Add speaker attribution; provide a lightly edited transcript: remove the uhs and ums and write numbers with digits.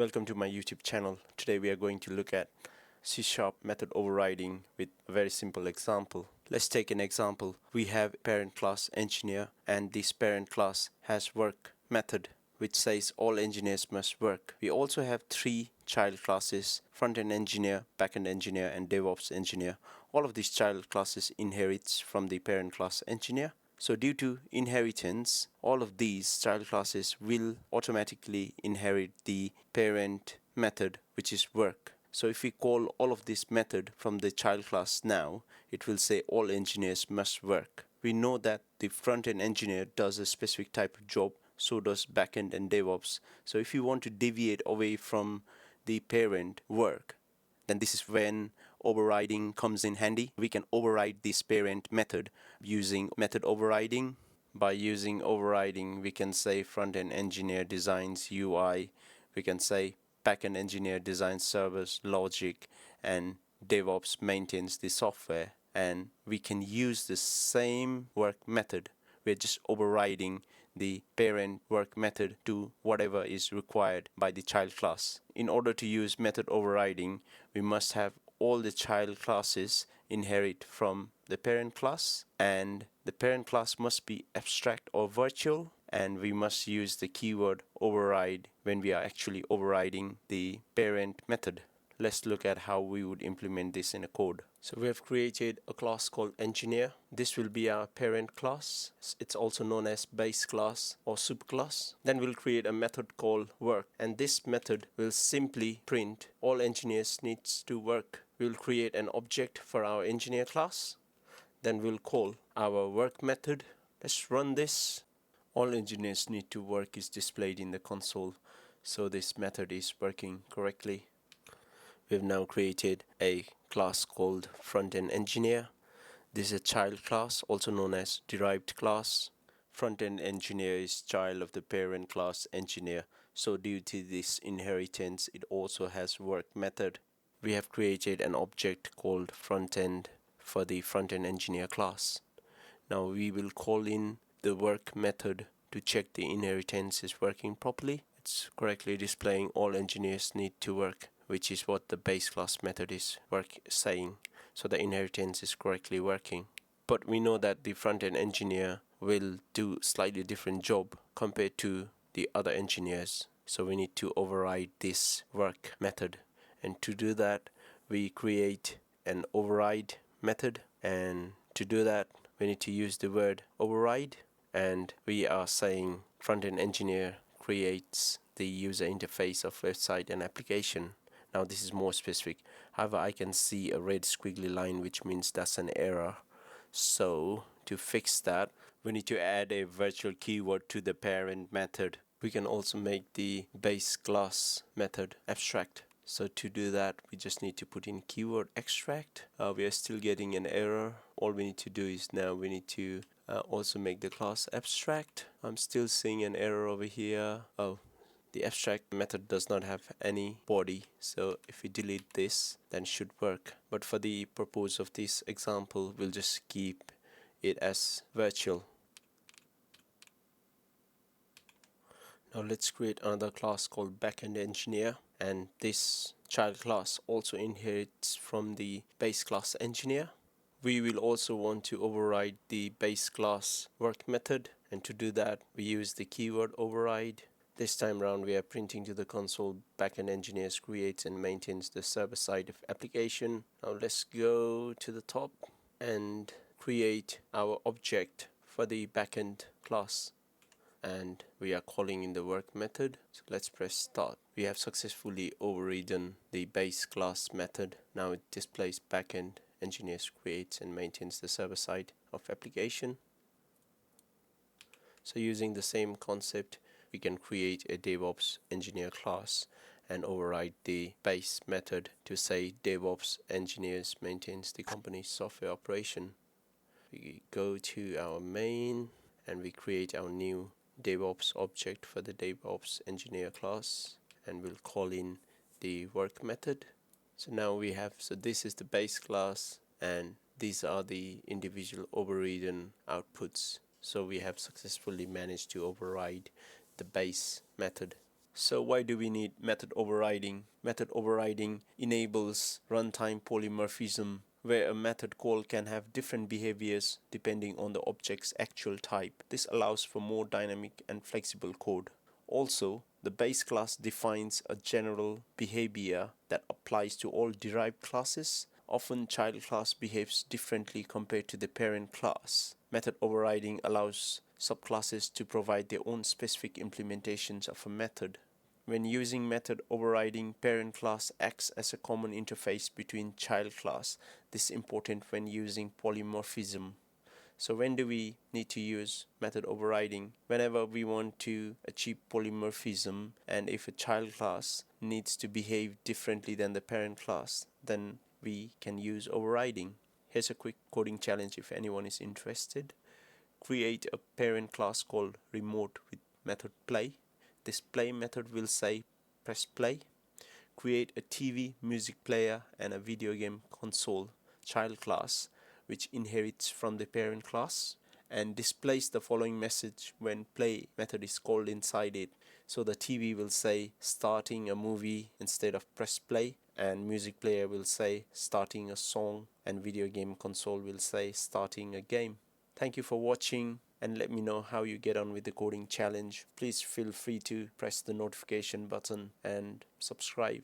Speaker 1: Welcome to my YouTube channel. Today we are going to look at C# method overriding with a very simple example. Let's take an example. We have parent class engineer, and this parent class has work method which says all engineers must work. We also have three child classes: front-end engineer, back-end engineer, and DevOps engineer. All of these child classes inherits from the parent class engineer. So due to inheritance, all of these child classes will automatically inherit the parent method, which is work. So if we call all of this method from the child class now, it will say all engineers must work. We know that the front-end engineer does a specific type of job, so does backend and DevOps. So if you want to deviate away from the parent work, then this is when overriding comes in handy. We can override this parent method using method overriding. By using overriding, we can say front-end engineer designs UI, we can say backend engineer designs servers, logic, and DevOps maintains the software. And we can use the same work method. We're just overriding the parent work method to whatever is required by the child class. In order to use method overriding, we must have all the child classes inherit from the parent class, and the parent class must be abstract or virtual, and we must use the keyword override when we are actually overriding the parent method. Let's look at how we would implement this in a code. So we have created a class called engineer. This will be our parent class. It's also known as base class or subclass. Then we'll create a method called work, and this method will simply print all engineers needs to work. We'll create an object for our engineer class. Then we'll call our work method. Let's run this. All engineers need to work is displayed in the console, so this method is working correctly. We've now created a class called front-end engineer. This is a child class, also known as derived class. Front-end engineer is child of the parent class engineer, so due to this inheritance, it also has work method. We have created an object called front-end for the front-end engineer class. Now we will call in the work method to check the inheritance is working properly. It's correctly displaying all engineers need to work, which is what the base class method is saying. So the inheritance is correctly working. But we know that the front-end engineer will do slightly different job compared to the other engineers. So we need to override this work method. And to do that, we create an override method. And to do that, we need to use the word override. And we are saying front-end engineer creates the user interface of website and application. Now this is more specific. However, I can see a red squiggly line, which means that's an error. So to fix that, we need to add a virtual keyword to the parent method. We can also make the base class method abstract. So to do that, we just need to put in keyword extract. We are still getting an error. All we need to do is now we need to also make the class abstract. I'm still seeing an error over here. The abstract method does not have any body, so if we delete this, then it should work. But for the purpose of this example, we'll just keep it as virtual. Now let's create another class called backend engineer, and this child class also inherits from the base class engineer. We will also want to override the base class work method, and to do that, we use the keyword override. This time around, we are printing to the console backend engineers creates and maintains the server side of application. Now let's go to the top and create our object for the backend class. And we are calling in the work method. So let's press start. We have successfully overridden the base class method. Now it displays backend engineers creates and maintains the server side of application. So using the same concept, we can create a DevOps engineer class and override the base method to say DevOps engineers maintains the company's software operation. We go to our main and we create our new DevOps object for the DevOps engineer class, and we'll call in the work method. So now we have, so this is the base class and these are the individual overridden outputs. So we have successfully managed to override the base method. So why do we need method overriding? Method overriding enables runtime polymorphism, where a method call can have different behaviors depending on the object's actual type. This allows for more dynamic and flexible code. Also, the base class defines a general behavior that applies to all derived classes. Often, child class behaves differently compared to the parent class. Method overriding allows subclasses to provide their own specific implementations of a method. When using method overriding, parent class acts as a common interface between child class. This is important when using polymorphism. So when do we need to use method overriding? Whenever we want to achieve polymorphism, and if a child class needs to behave differently than the parent class, then we can use overriding. Here's a quick coding challenge if anyone is interested. Create a parent class called remote with method play. This play method will say press play. Create a TV, music player, and a video game console child class which inherits from the parent class and displays the following message when play method is called inside it. So the TV will say starting a movie instead of press play, and music player will say starting a song, and video game console will say starting a game. Thank you for watching, and let me know how you get on with the coding challenge. Please feel free to press the notification button and subscribe.